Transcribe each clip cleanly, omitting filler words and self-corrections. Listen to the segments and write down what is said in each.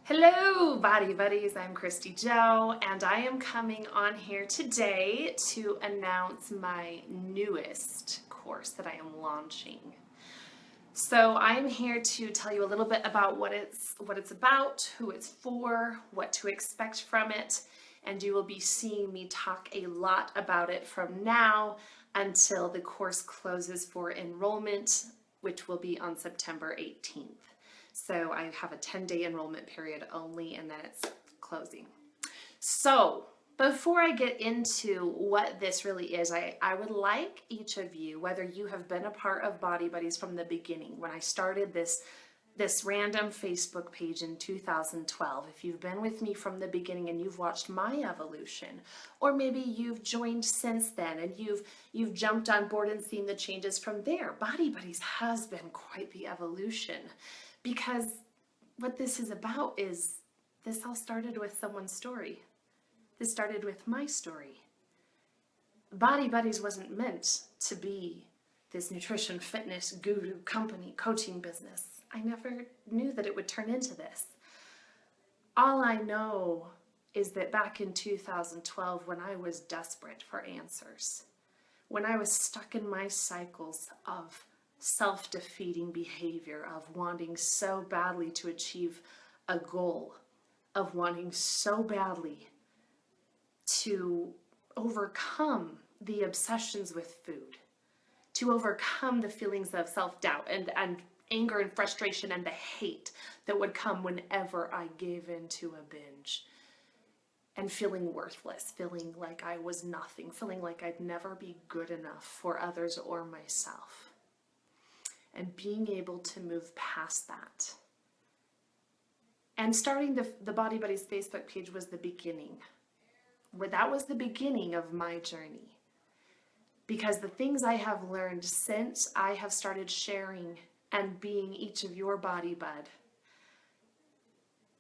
Hello, Body Buddies. I'm Christy Joe, and I am coming on here today to announce my newest course that I am launching. So I'm here to tell you a little bit about what it's about, who it's for, what to expect from it, and you will be seeing me talk a lot about it from now until the course closes for enrollment, which will be on September 18th. So I have a 10-day enrollment period only, and then it's closing. So before I get into what this really is, I would like each of you, whether you have been a part of Body Buddies from the beginning, when I started this random Facebook page in 2012, if you've been with me from the beginning and you've watched my evolution, or maybe you've joined since then and you've jumped on board and seen the changes from there, Body Buddies has been quite the evolution. Because what this is about is this all started with someone's story. This started with my story. Body Buddies wasn't meant to be this nutrition, fitness, guru, company, coaching business. I never knew that it would turn into this. All I know is that back in 2012, when I was desperate for answers, when I was stuck in my cycles of self-defeating behavior, of wanting so badly to achieve a goal, of wanting so badly to overcome the obsessions with food, to overcome the feelings of self-doubt and anger and frustration and the hate that would come whenever I gave into a binge, and feeling worthless, feeling like I was nothing, feeling like I'd never be good enough for others or myself. And being able to move past that. And starting the Body Buddies Facebook page was the beginning. That was the beginning of my journey. Because the things I have learned since I have started sharing and being each of your body bud,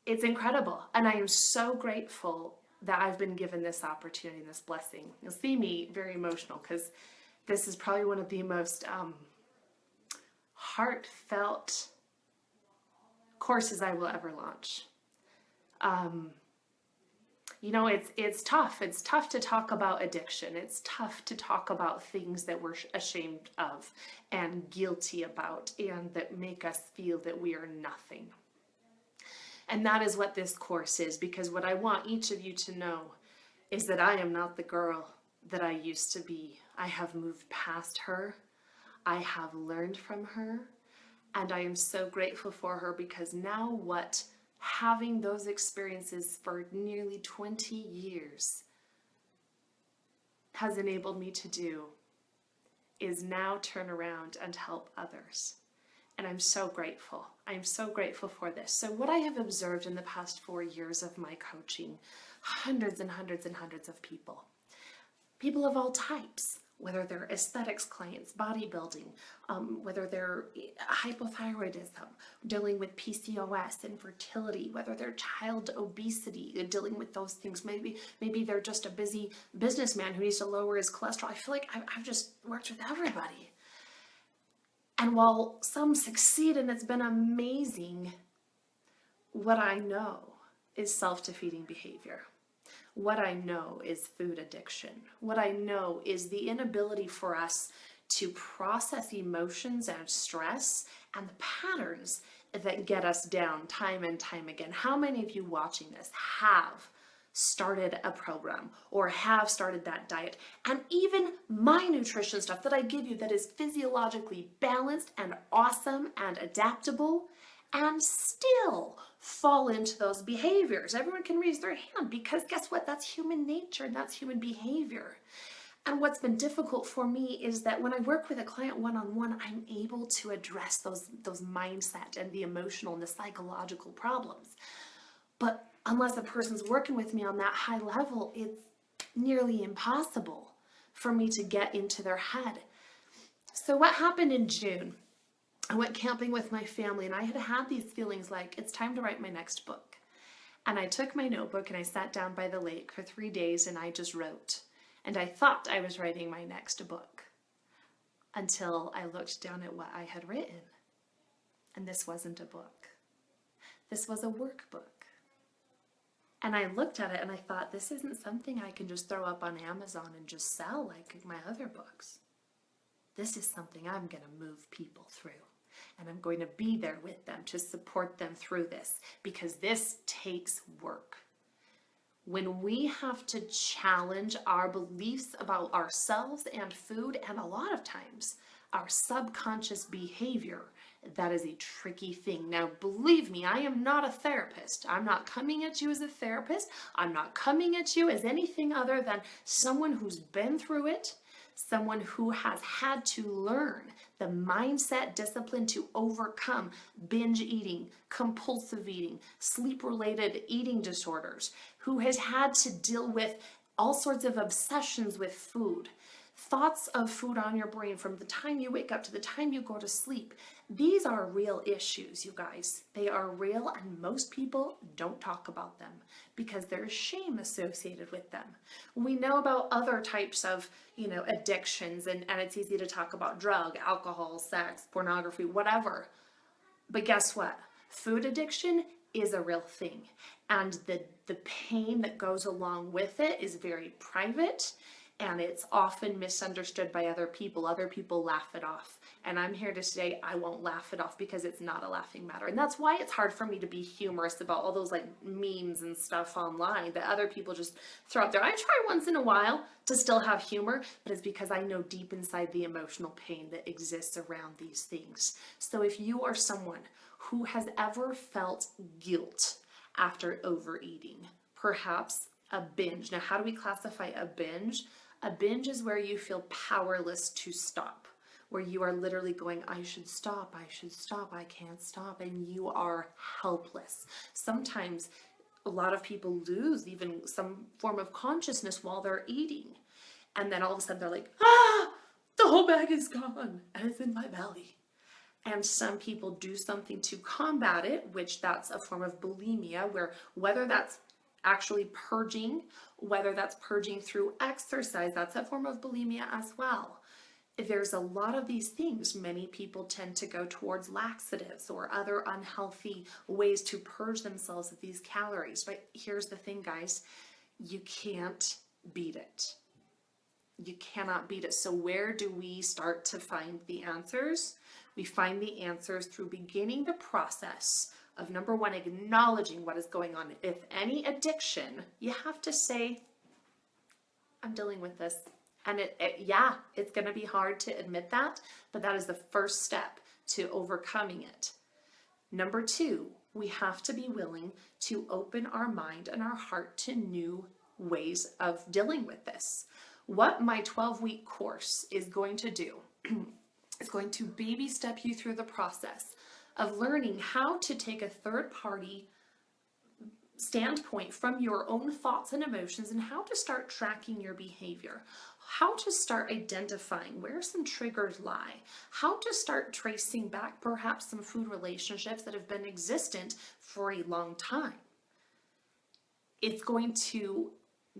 it's incredible. And I am so grateful that I've been given this opportunity and this blessing. You'll see me very emotional because this is probably one of the most heartfelt courses I will ever launch. You know, it's tough. It's tough to talk about addiction. It's tough to talk about things that we're ashamed of and guilty about and that make us feel that we are nothing. And that is what this course is, because what I want each of you to know is that I am not the girl that I used to be. I have moved past her. I have learned from her, and I am so grateful for her, because now what having those experiences for nearly 20 years has enabled me to do is now turn around and help others. And I'm so grateful. I'm so grateful for this. So what I have observed in the past 4 years of my coaching, hundreds and hundreds and hundreds of people of all types, whether they're aesthetics clients, bodybuilding, whether they're hypothyroidism, dealing with PCOS, infertility, whether they're child obesity, dealing with those things. Maybe they're just a busy businessman who needs to lower his cholesterol. I feel like I've just worked with everybody. And while some succeed and it's been amazing, what I know is self-defeating behavior. What I know is food addiction. What I know is the inability for us to process emotions and stress and the patterns that get us down time and time again. How many of you watching this have started a program or have started that diet, and even my nutrition stuff that I give you that is physiologically balanced and awesome and adaptable, and still fall into those behaviors? Everyone can raise their hand, because guess what? That's human nature and that's human behavior. And what's been difficult for me is that when I work with a client one-on-one, I'm able to address those mindset and the emotional and the psychological problems. But unless a person's working with me on that high level, it's nearly impossible for me to get into their head. So what happened in June? I went camping with my family, and I had these feelings like it's time to write my next book. And I took my notebook and I sat down by the lake for 3 days and I just wrote. And I thought I was writing my next book until I looked down at what I had written. And this wasn't a book. This was a workbook. And I looked at it and I thought, this isn't something I can just throw up on Amazon and just sell like my other books. This is something I'm going to move people through. And I'm going to be there with them to support them through this, because this takes work. When we have to challenge our beliefs about ourselves and food, and a lot of times our subconscious behavior, that is a tricky thing. Now, believe me, I am not a therapist. I'm not coming at you as a therapist. I'm not coming at you as anything other than someone who's been through it, someone who has had to learn the mindset discipline to overcome binge eating, compulsive eating, sleep-related eating disorders, who has had to deal with all sorts of obsessions with food, thoughts of food on your brain from the time you wake up to the time you go to sleep. These are real issues, you guys. They are real, and most people don't talk about them because there's shame associated with them. We know about other types of, addictions, and it's easy to talk about drug, alcohol, sex, pornography, whatever. But guess what? Food addiction is a real thing. And the pain that goes along with it is very private, and it's often misunderstood by other people. Other people laugh it off. And I'm here to say I won't laugh it off, because it's not a laughing matter. And that's why it's hard for me to be humorous about all those like memes and stuff online that other people just throw out there. I try once in a while to still have humor, but it's because I know deep inside the emotional pain that exists around these things. So if you are someone who has ever felt guilt after overeating, perhaps a binge. Now, how do we classify a binge? A binge is where you feel powerless to stop, where you are literally going, I should stop, I can't stop, and you are helpless. Sometimes a lot of people lose even some form of consciousness while they're eating. And then all of a sudden they're like, the whole bag is gone and it's in my belly. And some people do something to combat it, which that's a form of bulimia, where whether that's actually purging, whether that's purging through exercise, that's a form of bulimia as well. There's a lot of these things. Many people tend to go towards laxatives or other unhealthy ways to purge themselves of these calories. But here's the thing, guys, you can't beat it. You cannot beat it. So where do we start to find the answers? We find the answers through beginning the process of, number one, acknowledging what is going on. If any addiction, you have to say, I'm dealing with this. And it's going to be hard to admit that, but that is the first step to overcoming it. Number two, we have to be willing to open our mind and our heart to new ways of dealing with this. What my 12-week course is going to do is going to baby step you through the process of learning how to take a third-party standpoint from your own thoughts and emotions, and how to start tracking your behavior, how to start identifying where some triggers lie, how to start tracing back perhaps some food relationships that have been existent for a long time. It's going to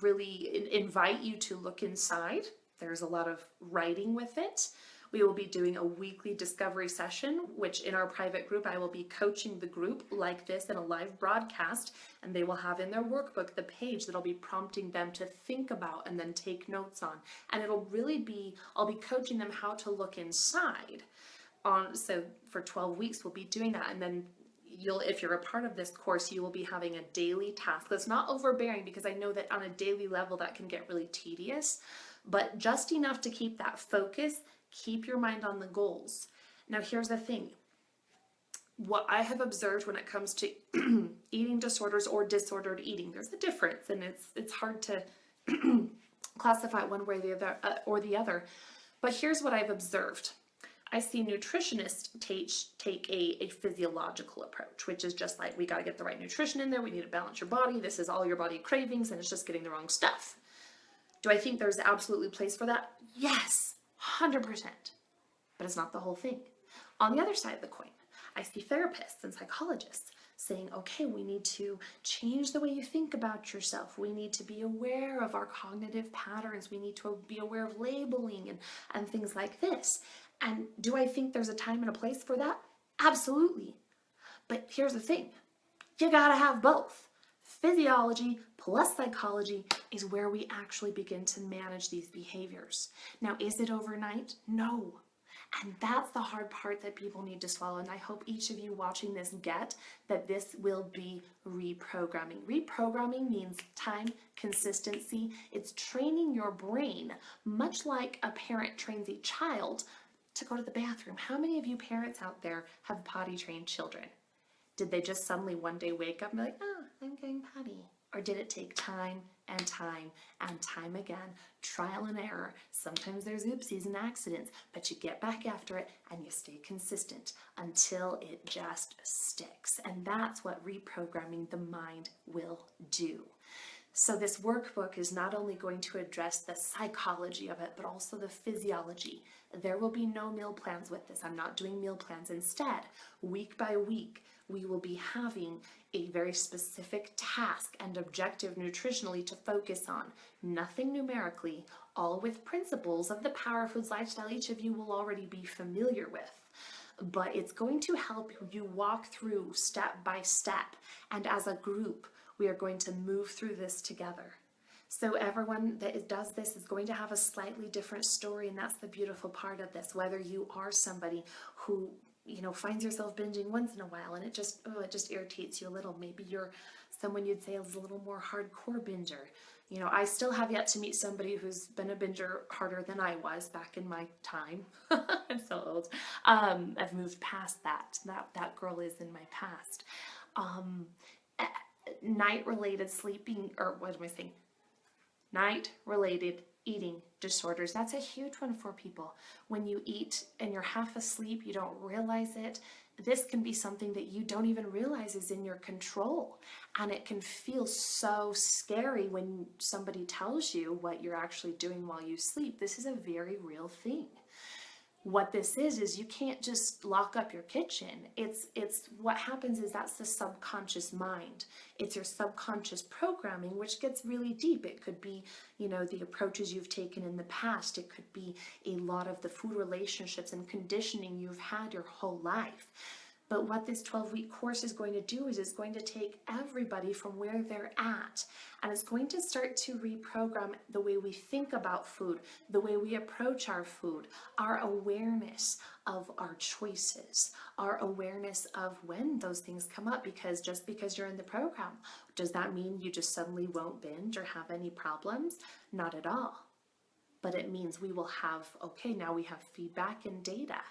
really invite you to look inside. There's a lot of writing with it. We will be doing a weekly discovery session, which in our private group, I will be coaching the group like this in a live broadcast, and they will have in their workbook the page that I'll be prompting them to think about and then take notes on. And it'll really be, I'll be coaching them how to look inside. So for 12 weeks, we'll be doing that. And then if you're a part of this course, you will be having a daily task that's not overbearing, because I know that on a daily level that can get really tedious, but just enough to keep that focus. Keep your mind on the goals. Now, here's the thing. What I have observed when it comes to eating disorders or disordered eating, there's a difference, and it's hard to classify one way or the other. But here's what I've observed. I see nutritionists take a physiological approach, which is just like, we got to get the right nutrition in there. We need to balance your body. This is all your body cravings, and it's just getting the wrong stuff. Do I think there's absolutely a place for that? Yes. 100%, but it's not the whole thing. On the other side of the coin, I see therapists and psychologists saying, okay, we need to change the way you think about yourself. We need to be aware of our cognitive patterns. We need to be aware of labeling and things like this. And do I think there's a time and a place for that? Absolutely. But here's the thing. You gotta have both. Physiology plus psychology is where we actually begin to manage these behaviors. Now, is it overnight? No. And that's the hard part that people need to swallow. And I hope each of you watching this get that this will be reprogramming. Reprogramming means time, consistency. It's training your brain, much like a parent trains a child to go to the bathroom. How many of you parents out there have potty trained children? Did they just suddenly one day wake up and be like, oh, I'm going potty? Or did it take time and time and time again, trial and error? Sometimes there's oopsies and accidents, but you get back after it and you stay consistent until it just sticks. And that's what reprogramming the mind will do. So this workbook is not only going to address the psychology of it, but also the physiology. There will be no meal plans with this. I'm not doing meal plans. Instead, week by week, we will be having a very specific task and objective nutritionally to focus on. Nothing numerically, all with principles of the Power Foods lifestyle each of you will already be familiar with. But it's going to help you walk through step by step. And as a group, we are going to move through this together. So everyone that does this is going to have a slightly different story, and that's the beautiful part of this. Whether you are somebody who finds yourself binging once in a while and it just irritates you a little. Maybe you're someone you'd say is a little more hardcore binger. I still have yet to meet somebody who's been a binger harder than I was back in my time. I'm so old. I've moved past that. That girl is in my past. Night-related sleeping, or what am I saying? Night-related eating disorders. That's a huge one for people. When you eat and you're half asleep, you don't realize it. This can be something that you don't even realize is in your control. And it can feel so scary when somebody tells you what you're actually doing while you sleep. This is a very real thing. What this is you can't just lock up your kitchen. It's what happens is that's the subconscious mind. It's your subconscious programming, which gets really deep. It could be, the approaches you've taken in the past. It could be a lot of the food relationships and conditioning you've had your whole life. But what this 12-week course is going to do is it's going to take everybody from where they're at, and it's going to start to reprogram the way we think about food, the way we approach our food, our awareness of our choices, our awareness of when those things come up, because just because you're in the program, does that mean you just suddenly won't binge or have any problems? Not at all. But it means we will have, okay, now we have feedback and data,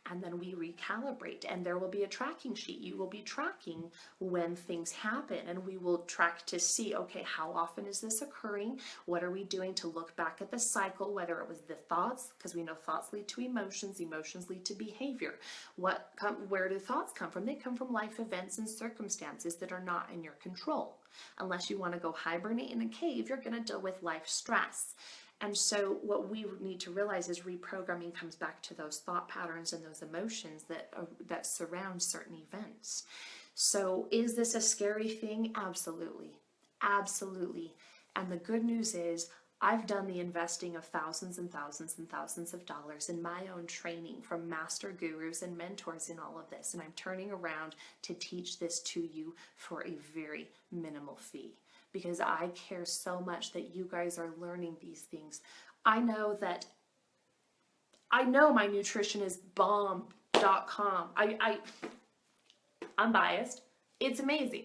and then we recalibrate, and there will be a tracking sheet. You will be tracking when things happen, and we will track to see, okay, how often is this occurring? What are we doing to look back at the cycle, whether it was the thoughts, because we know thoughts lead to emotions, emotions lead to behavior. Where do thoughts come from? They come from life events and circumstances that are not in your control. Unless you want to go hibernate in a cave, you're going to deal with life stress. And so what we need to realize is reprogramming comes back to those thought patterns and those emotions that surround certain events. So is this a scary thing? Absolutely. Absolutely. And the good news is I've done the investing of thousands and thousands and thousands of dollars in my own training from master gurus and mentors in all of this. And I'm turning around to teach this to you for a very minimal fee, because I care so much that you guys are learning these things. I know my nutrition is bomb.com. I'm biased. It's amazing.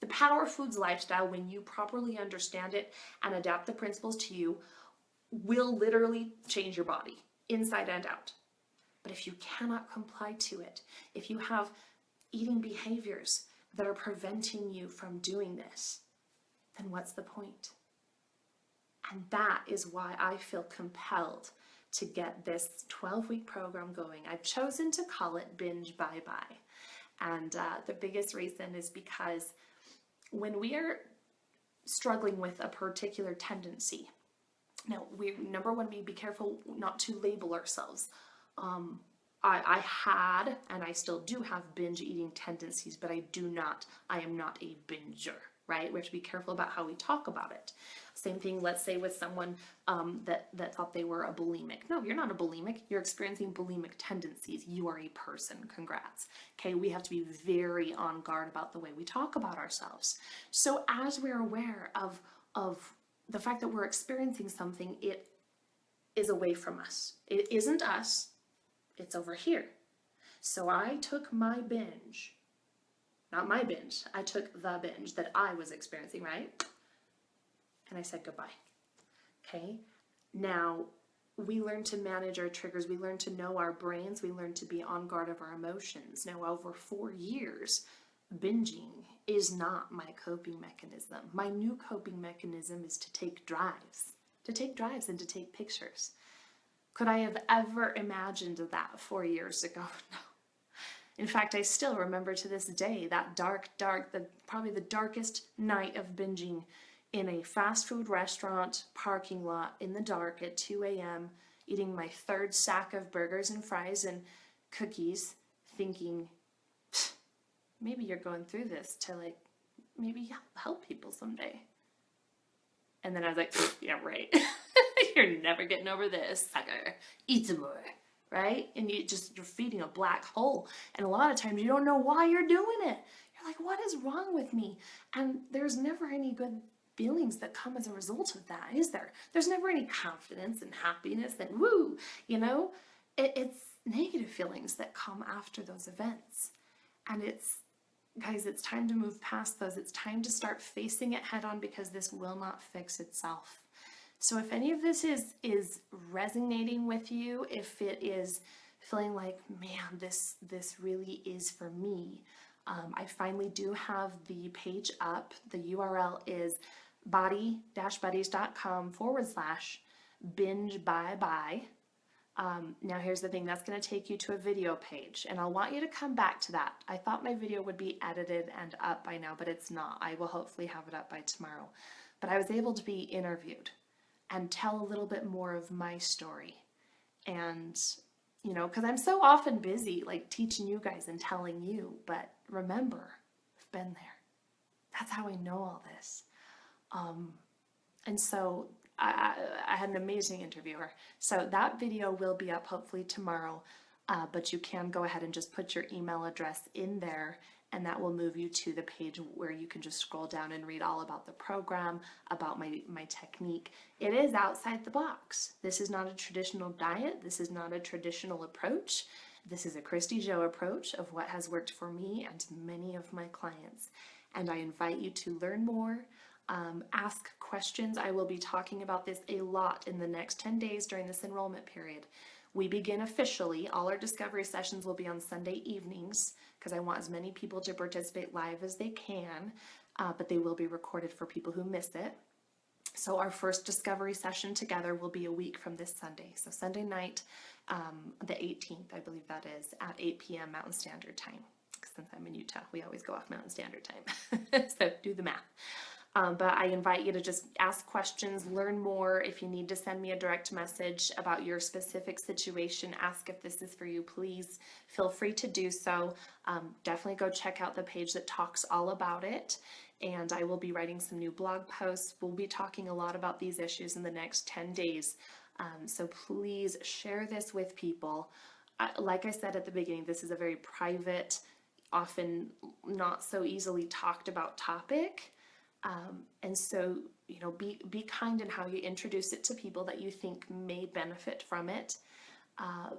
The Power Foods lifestyle, when you properly understand it and adapt the principles to you, will literally change your body inside and out. But if you cannot comply to it, if you have eating behaviors that are preventing you from doing this, then what's the point? And that is why I feel compelled to get this 12-week program going. I've chosen to call it Binge Bye-Bye. And the biggest reason is because when we are struggling with a particular tendency, now, number one, we be careful not to label ourselves. I had, and I still do have binge eating tendencies, but I am not a binger, right? We have to be careful about how we talk about it. Same thing, let's say with someone that thought they were a bulimic. No, you're not a bulimic. You're experiencing bulimic tendencies. You are a person. Congrats. Okay, we have to be very on guard about the way we talk about ourselves. So as we're aware of the fact that we're experiencing something, it is away from us. It isn't us. It's over here. So I took my binge, not my binge, I took the binge that I was experiencing, right? And I said goodbye. Okay? Now, we learn to manage our triggers. We learn to know our brains. We learn to be on guard of our emotions. Now, over 4 years, binging is not my coping mechanism. My new coping mechanism is to take drives and to take pictures. Could I have ever imagined that 4 years ago? No. In fact, I still remember to this day that probably the darkest night of binging in a fast food restaurant parking lot in the dark at 2 a.m., eating my 3rd sack of burgers and fries and cookies, thinking, maybe you're going through this to maybe help people someday. And then I was like, yeah, right. You're never getting over this, sucker. Eat some more, right? And you're feeding a black hole. And a lot of times you don't know why you're doing it. You're like, what is wrong with me? And there's never any good feelings that come as a result of that, is there? There's never any confidence and happiness and woo, it's negative feelings that come after those events. And guys, it's time to move past those. It's time to start facing it head on, because this will not fix itself. So if any of this is resonating with you, if it is feeling like, man, this really is for me, I finally do have the page up. The URL is body-buddies.com/binge-bye-bye. Now here's the thing, that's going to take you to a video page, and I'll want you to come back to that. I thought my video would be edited and up by now, but it's not. I will hopefully have it up by tomorrow. But I was able to be interviewed and tell a little bit more of my story. And, because I'm so often busy, teaching you guys and telling you, but remember, I've been there. That's how I know all this. And so I had an amazing interviewer. So that video will be up hopefully tomorrow, but you can go ahead and just put your email address in there, and that will move you to the page where you can just scroll down and read all about the program, about my technique. It is outside the box. This is not a traditional diet. This is not a traditional approach. This is a Christy Joe approach of what has worked for me and many of my clients. And I invite you to learn more, ask questions. I will be talking about this a lot in the next 10 days during this enrollment period. We begin officially. All our discovery sessions will be on Sunday evenings, because I want as many people to participate live as they can, but they will be recorded for people who miss it. So our first discovery session together will be a week from this Sunday. So Sunday night, the 18th, I believe that is, at 8 p.m. Mountain Standard Time. Since I'm in Utah, we always go off Mountain Standard Time. So do the math. But I invite you to just ask questions, learn more. If you need to send me a direct message about your specific situation, ask if this is for you, please feel free to do so. Definitely go check out the page that talks all about it. And I will be writing some new blog posts. We'll be talking a lot about these issues in the next 10 days. So please share this with people. Like I said at the beginning, this is a very private, often not so easily talked about topic. And so, be kind in how you introduce it to people that you think may benefit from it,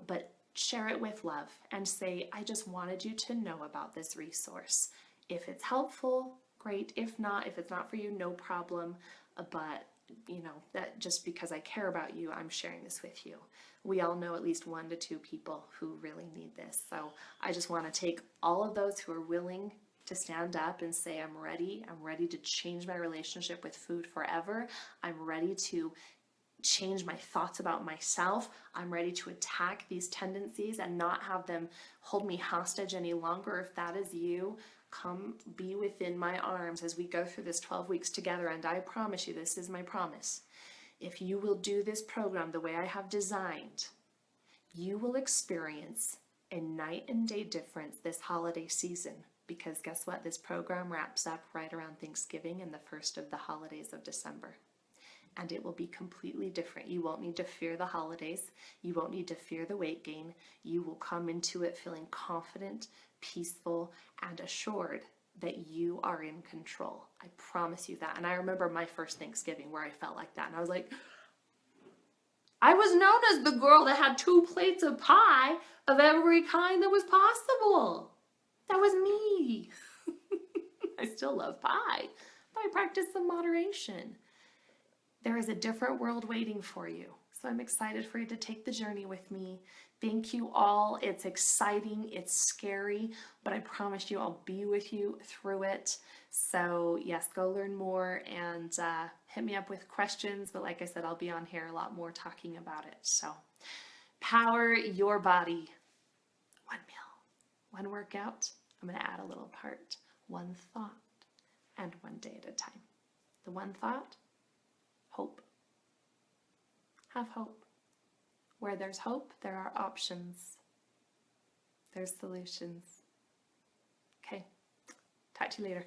but share it with love and say, I just wanted you to know about this resource. If it's helpful, great. If not, if it's not for you, no problem. But, that just because I care about you, I'm sharing this with you. We all know at least 1 to 2 people who really need this. So I just want to take all of those who are willing to stand up and say, I'm ready to change my relationship with food forever. I'm ready to change my thoughts about myself. I'm ready to attack these tendencies and not have them hold me hostage any longer. If that is you, come be within my arms as we go through this 12 weeks together. And I promise you, this is my promise. If you will do this program the way I have designed, you will experience a night and day difference this holiday season, because guess what? This program wraps up right around Thanksgiving and the first of the holidays of December. And it will be completely different. You won't need to fear the holidays. You won't need to fear the weight gain. You will come into it feeling confident, peaceful, and assured that you are in control. I promise you that. And I remember my first Thanksgiving where I felt like that. And I was like, I was known as the girl that had 2 plates of pie of every kind that was possible. That was me. I still love pie, but I practice some moderation. There is a different world waiting for you. So I'm excited for you to take the journey with me. Thank you all. It's exciting, it's scary, but I promise you I'll be with you through it. So yes, go learn more and hit me up with questions. But like I said, I'll be on here a lot more talking about it. So power your body. 1 meal, 1 workout. I'm going to add a little part. 1 thought and 1 day at a time. The 1 thought, hope. Have hope. Where there's hope, there are options. There's solutions. Okay, talk to you later.